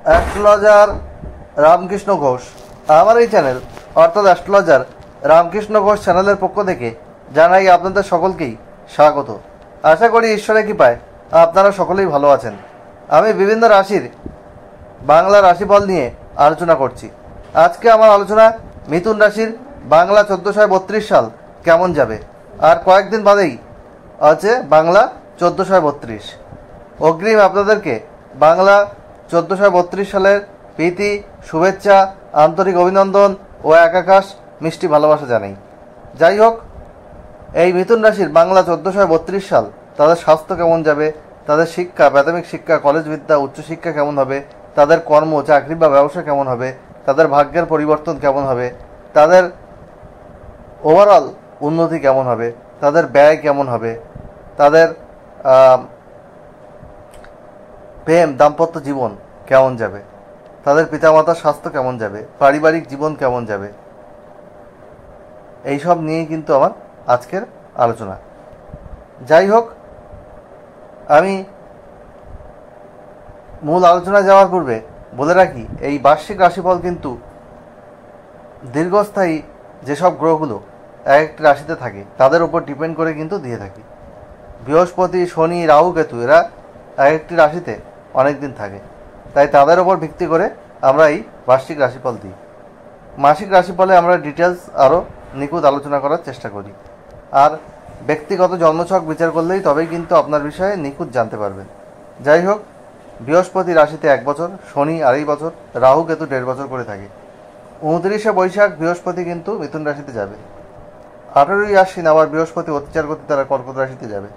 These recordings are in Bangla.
অ্যাস্ট্রোলজার রামকৃষ্ণ ঘোষ। আমার এই চ্যানেল অর্থাৎ অ্যাস্ট্রোলজার রামকৃষ্ণ ঘোষ চ্যানেলের পক্ষ থেকে জানাই আপনাদের সকলকেই স্বাগত। আশা করি ঈশ্বরের কৃপায় আপনারা সকলেই ভালো আছেন। আমি বিভিন্ন রাশির বাংলা রাশিফল নিয়ে আলোচনা করছি। আজকে আমার আলোচনা মিথুন রাশির বাংলা 1432 সাল কেমন যাবে, আর কয়েকদিন বাদেই আছে বাংলা 1432। অগ্রিম আপনাদেরকে বাংলা 1432 সালের প্রীতি, শুভেচ্ছা, আন্তরিক অভিনন্দন ও একাকাশ মিষ্টি ভালোবাসা জানাই। যাই হোক, এই মিথুন রাশির বাংলা 1432 সাল তাদের স্বাস্থ্য কেমন যাবে, তাদের শিক্ষা, প্রাথমিক শিক্ষা, কলেজ বিদ্যা, উচ্চশিক্ষা কেমন হবে, তাদের কর্ম, চাকরি বা ব্যবসা কেমন হবে, তাদের ভাগ্যের পরিবর্তন কেমন হবে, তাদের ওভারঅল উন্নতি কেমন হবে, তাদের ব্যয় কেমন হবে, তাদের প্রেম দাম্পত্য জীবন কেমন যাবে, তাদের পিতামাতার স্বাস্থ্য কেমন যাবে, পারিবারিক জীবন কেমন যাবে, এইসব নিয়েই কিন্তু আমার আজকের আলোচনা। যাই হোক, আমি মূল আলোচনায় যাওয়ার পূর্বে বলে রাখি, এই বার্ষিক রাশিফল কিন্তু দীর্ঘস্থায়ী যেসব গ্রহগুলো এক একটি রাশিতে থাকে তাদের উপর ডিপেন্ড করে কিন্তু দিয়ে থাকি। বৃহস্পতি, শনি, রাহু, কেতু এরা এক একটি রাশিতে অনেক দিন থাকে, তাই তাদের ওপর ভিত্তি করে আমরা এই বার্ষিক রাশিফল দিই। মাসিক রাশিফলে আমরা ডিটেলস আরও নিখুঁত আলোচনা করার চেষ্টা করি, আর ব্যক্তিগত জন্মছক বিচার করলেই তবেই কিন্তু আপনার বিষয়ে নিখুঁত জানতে পারবেন। যাই হোক, বৃহস্পতি রাশিতে 1 বছর, শনি 2.5 বছর, রাহু কেতু 1.5 বছর করে থাকে। 29শে বৈশাখ বৃহস্পতি কিন্তু মিথুন রাশিতে যাবে। 18ই আশ্বিন আবার বৃহস্পতি অতিচার গতি দ্বারা কর্কট রাশিতে যাবে।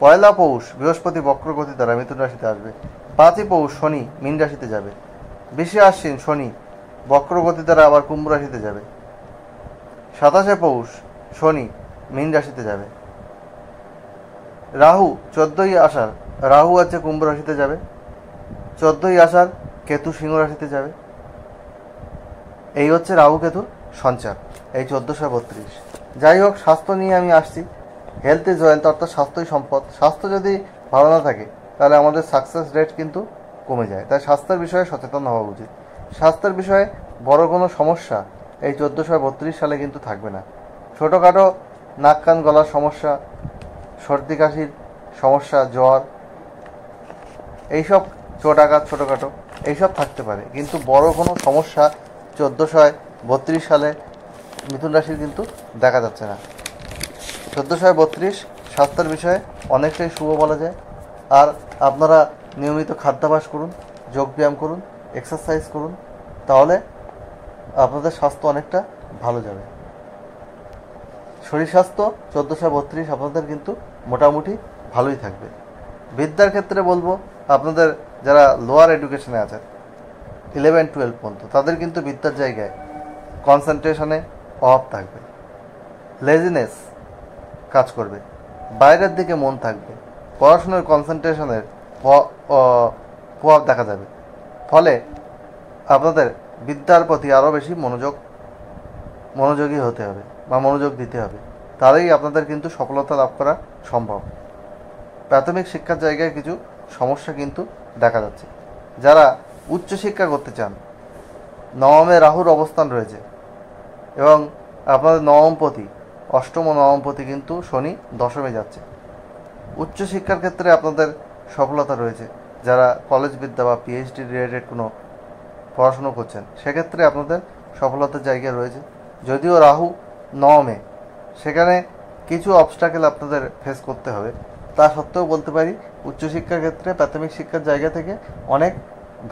1 পৌষ বৃহস্পতি বক্র গতি দ্বারা মিথুন রাশিতে আসবে। 5ই পৌষ শনি মীন রাশিতে যাবে। 20শে আশ্বিন শনি বক্র গতি দ্বারা আবার কুম্ভ রাশিতে যাবে। 27শে পৌষ শনি মীন রাশিতে যাবে। রাহু 14ই আষাঢ় রাহু আছে কুম্ভ রাশিতে যাবে। 14ই আষাঢ় কেতু সিংহ রাশিতে যাবে। এই হচ্ছে রাহু কেতুর সঞ্চার, এই 1432। যাই হোক, স্বাস্থ্য নিয়ে আমি আসছি। হেলথ ইজ ওয়েলথ, অর্থাৎ স্বাস্থ্যই সম্পদ। স্বাস্থ্য যদি ভালো না থাকে তাহলে আমাদের সাকসেস রেট কিন্তু কমে যায়, তাই স্বাস্থ্যের বিষয়ে সচেতন হওয়া উচিত। স্বাস্থ্যের বিষয়ে বড় কোনো সমস্যা এই 1432 সালে কিন্তু থাকবে না। ছোটোখাটো নাক কান গলার সমস্যা, সর্দি কাশির সমস্যা, জ্বর, এইসব চোট আঘাত ছোটোখাটো এইসব থাকতে পারে, কিন্তু বড় কোনো সমস্যা 1432 সালে মিথুন রাশির কিন্তু দেখা যাচ্ছে না। 1432 স্বাস্থ্যের বিষয়ে অনেকটাই শুভ বলা যায়। আর আপনারা নিয়মিত খাদ্যাভ্যাস করুন, যোগব্যায়াম করুন, এক্সারসাইজ করুন, তাহলে আপনাদের স্বাস্থ্য অনেকটা ভালো যাবে। শরীর স্বাস্থ্য 1432 আপনাদের কিন্তু মোটামুটি ভালোই থাকবে। বিদ্যার ক্ষেত্রে বলবো, আপনাদের যারা লোয়ার এডুকেশনে আছেন 11-12 পর্যন্ত, তাদের কিন্তু বিদ্যার জায়গায় কনসেন্ট্রেশনে অভাব থাকবে, লেজিনেস কাজ করবে, বাইরের দিকে মন থাকবে, পড়াশোনার কনসেন্ট্রেশনের প্রভাব দেখা যাবে। ফলে আপনাদের বিদ্যার প্রতি আরও বেশি মনোযোগী হতে হবে বা মনোযোগ দিতে হবে, তাহলেই আপনাদের কিন্তু সফলতা লাভ করা সম্ভব। প্রাথমিক শিক্ষার জায়গায় কিছু সমস্যা কিন্তু দেখা যাচ্ছে। যারা উচ্চশিক্ষা করতে চান, নবমে রাহুর অবস্থান রয়েছে এবং আপনাদের নবমপতি, অষ্টম ও নবমপতি কিন্তু শনি দশমে যাচ্ছে। উচ্চশিক্ষার ক্ষেত্রে আপনাদের সফলতা রয়েছে। যারা কলেজ বিদ্যা বা পিএইচডি রিলেটেড কোনো পড়াশুনো করছেন, সেক্ষেত্রে আপনাদের সফলতার জায়গা রয়েছে। যদিও রাহু নবমে, সেখানে কিছু অবস্ট্যাকেল আপনাদের ফেস করতে হবে। তা সত্ত্বেও বলতে পারি, উচ্চশিক্ষার ক্ষেত্রে প্রাথমিক শিক্ষার জায়গা থেকে অনেক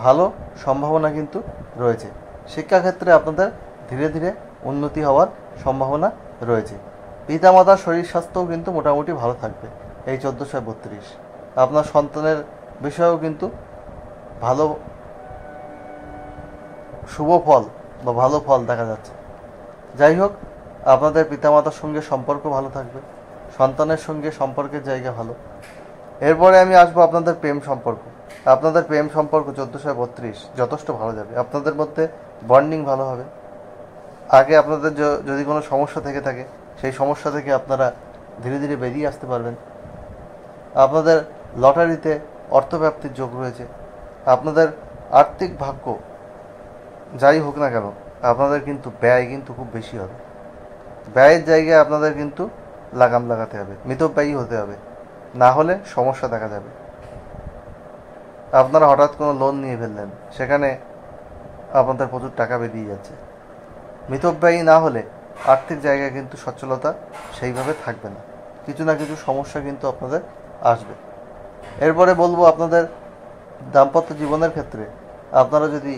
ভালো সম্ভাবনা কিন্তু রয়েছে। শিক্ষাক্ষেত্রে আপনাদের ধীরে ধীরে উন্নতি হওয়ার সম্ভাবনা রয়েছে। পিতামাতার শরীর স্বাস্থ্যও কিন্তু মোটামুটি ভালো থাকবে এই 1432। আপনার সন্তানের বিষয়েও কিন্তু ভালো শুভ ফল বা ভালো ফল দেখা যাচ্ছে। যাই হোক, আপনাদের পিতামাতার সঙ্গে সম্পর্ক ভালো থাকবে, সন্তানের সঙ্গে সম্পর্কের জায়গা ভালো। এরপরে আমি আসবো আপনাদের প্রেম সম্পর্ক। আপনাদের প্রেম সম্পর্ক 1432 যথেষ্ট ভালো যাবে। আপনাদের মধ্যে বন্ডিং ভালো হবে। আগে আপনাদের যদি কোনো সমস্যা থেকে থাকে, সেই সমস্যা থেকে আপনারা ধীরে ধীরে বেরিয়ে আসতে পারবেন। আপনাদের লটারিতে অর্থপ্রাপ্তির যোগ রয়েছে। আপনাদের আর্থিক ভাগ্য যাই হোক না কেন আপনাদের কিন্তু ব্যয় কিন্তু খুব বেশি হবে। ব্যয়ের জায়গায় আপনাদের কিন্তু লাগাম লাগাতে হবে, মিতব্যয়ী হতে হবে, না হলে সমস্যা দেখা যাবে। আপনারা হঠাৎ কোনো লোন নিয়ে ফেললেন, সেখানে আপনাদের প্রচুর টাকা বেরিয়ে যাচ্ছে। মিতব্যয়ী না হলে আর্থিক জায়গায় কিন্তু সচ্ছলতা সেইভাবে থাকবে না, কিছু না কিছু সমস্যা কিন্তু আপনাদের আসবে। এরপরে বলবো, আপনাদের দাম্পত্য জীবনের ক্ষেত্রে আপনারা যদি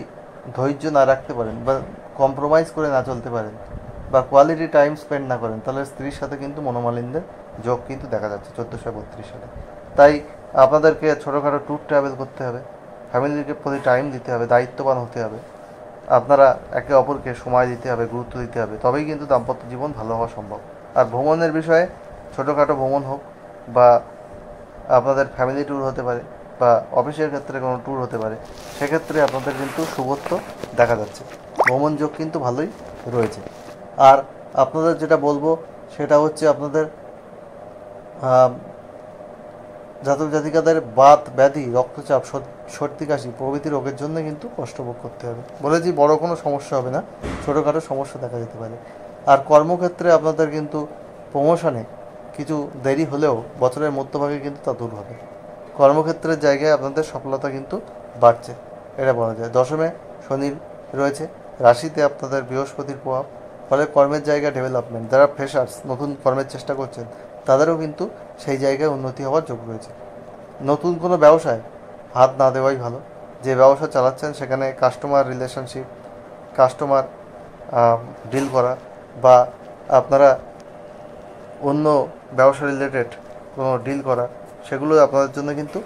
ধৈর্য না রাখতে পারেন বা কম্প্রোমাইজ করে না চলতে পারেন বা কোয়ালিটি টাইম স্পেন্ড না করেন, তাহলে স্ত্রীর সাথে কিন্তু মনোমালিন্যের যোগ কিন্তু দেখা যাচ্ছে 1432 সালে। তাই আপনাদেরকে ছোটোখাটো ট্যুর ট্রাভেল করতে হবে, ফ্যামিলিকে প্রতি টাইম দিতে হবে, দায়িত্ববান হতে হবে, আপনারা একে অপরকে সময় দিতে হবে, গুরুত্ব দিতে হবে, তবেই কিন্তু দাম্পত্য জীবন ভালো হওয়া সম্ভব। আর ভ্রমণের বিষয়ে ছোটোখাটো ভ্রমণ হোক বা আপনাদের ফ্যামিলি ট্যুর হতে পারে বা অফিসের ক্ষেত্রে কোনো ট্যুর হতে পারে, সেক্ষেত্রে আপনাদের কিন্তু শুভত্ব দেখা যাচ্ছে, ভ্রমণ যোগ কিন্তু ভালোই রয়েছে। আর আপনাদের যেটা বলবো সেটা হচ্ছে, আপনাদের জাতক জাতিকাদের বাত ব্যাধি, রক্তচাপ, সর্দি কাশি প্রভৃতি রোগের জন্য কিন্তু কষ্ট ভোগ করতে হবে। বলেছি বড় কোনো সমস্যা হবে না, ছোটোখাটো সমস্যা দেখা যেতে পারে। আর কর্মক্ষেত্রে আপনাদের কিন্তু প্রমোশনে কিছু দেরি হলেও বছরের মধ্যভাগে কিন্তু তা দূর হবে। কর্মক্ষেত্রের জায়গায় আপনাদের সফলতা কিন্তু বাড়ছে, এটা বলা যায়। দশমে শনি রয়েছে, রাশিতে আপনাদের বৃহস্পতির প্রভাব, ফলে কর্মের জায়গায় ডেভেলপমেন্ট। যারা ফ্রেশার্স, নতুন কর্মের চেষ্টা করছেন, তাদেরও কিন্তু সেই জায়গায় উন্নতি হওয়ার যোগ রয়েছে। নতুন কোনো ব্যবসায় হাত না দেওয়াই ভালো। যে ব্যবসা চালাচ্ছেন সেখানে কাস্টমার রিলেশনশিপ, কাস্টমার ডিল করা বা আপনারা অন্য ব্যবসা রিলেটেড কোনো ডিল করা, সেগুলো আপনাদের জন্য কিন্তু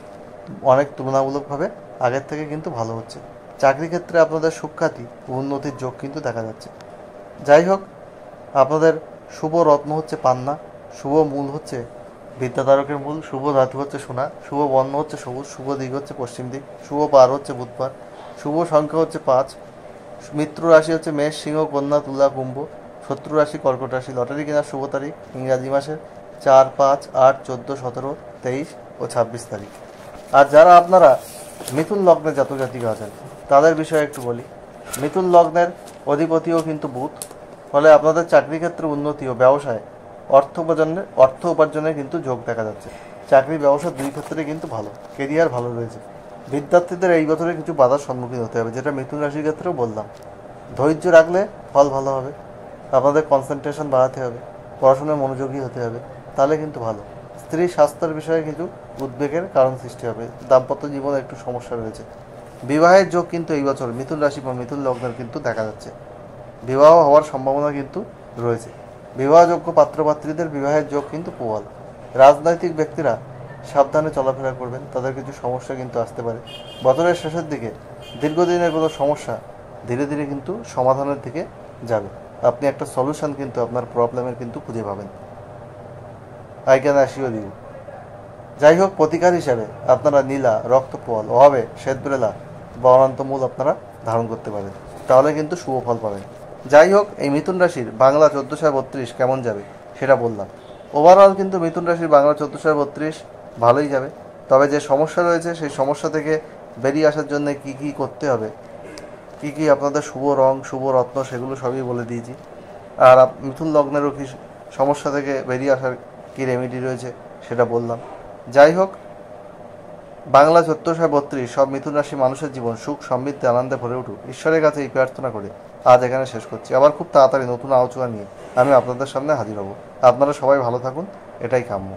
অনেক তুলনামূলকভাবে আগের থেকে কিন্তু ভালো হচ্ছে। চাকরি ক্ষেত্রে আপনাদের সুখ্যাতি ও উন্নতির যোগ কিন্তু দেখা যাচ্ছে। যাই হোক, আপনাদের শুভ রত্ন হচ্ছে পান্না, শুভ মূল হচ্ছে বিদ্যাধারকের মূল, শুভ ধাতু হচ্ছে সোনা, শুভ বর্ণ হচ্ছে সবুজ, শুভ দিক হচ্ছে পশ্চিম দিক, শুভ বার হচ্ছে বুধবার, শুভ সংখ্যা হচ্ছে 5, মিত্র রাশি হচ্ছে মেষ, সিংহ, কন্যা, তুলা, কুম্ভ, শত্রু রাশি কর্কট রাশি। লটারি কেনার শুভ তারিখ ইংরাজি মাসের 4, 5, 8, 14, 17, 23 ও 26 তারিখ। আর যারা আপনারা মিথুন লগ্নের জাতক জাতিকা আছেন, তাদের বিষয়ে একটু বলি। মিথুন লগ্নের অধিপতিও কিন্তু বুধ, ফলে আপনাদের চাকরি ক্ষেত্রে উন্নতি ও ব্যবসায় অর্থ উপার্জনের কিন্তু যোগ দেখা যাচ্ছে। চাকরি ব্যবসা দুই ক্ষেত্রে কিন্তু ভালো, কেরিয়ার ভালো রয়েছে। বিদ্যার্থীদের এই বছরে কিছু বাধার সম্মুখীন হতে হবে, যেটা মিথুন রাশির ক্ষেত্রেও বললাম। ধৈর্য রাখলে ফল ভালো হবে, আপনাদের কনসেন্ট্রেশন বাড়াতে হবে, পড়াশোনায় মনোযোগী হতে হবে, তাহলে কিন্তু ভালো। স্ত্রীর স্বাস্থ্যের বিষয়ে কিছু উদ্বেগের কারণ সৃষ্টি হবে, দাম্পত্য জীবনে একটু সমস্যা রয়েছে। বিবাহের যোগ কিন্তু এই বছর মিথুন রাশি বা মিথুন লগ্নের কিন্তু দেখা যাচ্ছে, বিবাহ হওয়ার সম্ভাবনা কিন্তু রয়েছে। বিবাহযোগ্য পাত্রপাত্রীদের বিবাহের যোগ কিন্তু প্রবল। রাজনৈতিক ব্যক্তিরা সাবধানে চলাফেরা করবেন, তাদের কিছু সমস্যা কিন্তু আসতে পারে। বছরের শেষের দিকে দীর্ঘদিনের কোনো সমস্যা ধীরে ধীরে কিন্তু সমাধানের দিকে যাবে, আপনি একটা সলিউশন কিন্তু আপনার প্রবলেমের কিন্তু খুঁজে পাবেন। I can assure you. যাই হোক, প্রতিকার হিসাবে আপনারা নীলা, রক্তপল, অভাবে, শ্বেতবেলা বা অনন্তমূল আপনারা ধারণ করতে পারেন, তাহলে কিন্তু শুভ ফল পাবেন। যাই হোক, এই মিথুন রাশির বাংলা 1432 কেমন যাবে সেটা বললাম। ওভারঅল কিন্তু মিথুন রাশির বাংলা 1432 ভালোই যাবে, তবে যে সমস্যা রয়েছে সেই সমস্যা থেকে বেরিয়ে আসার জন্য কি কি করতে হবে, কি কি আপনাদের শুভ রং, শুভ রত্ন, সেগুলো সবই বলে দিয়েছি। আর মিথুন লগ্নেরও কি সমস্যা থেকে বেরিয়ে আসার কি রেমেডি রয়েছে সেটা বললাম। যাই হোক, বাংলা 1432 সব মিথুন রাশি মানুষের জীবন সুখ সমৃদ্ধি আনন্দে ভরে উঠুক, ঈশ্বরের কাছে এই প্রার্থনা করে আজ এখানে শেষ করছি। আবার খুব তাড়াতাড়ি নতুন আলোচনা নিয়ে আমি আপনাদের সামনে হাজির হব। আপনারা সবাই ভালো থাকুন, এটাই কাম্য।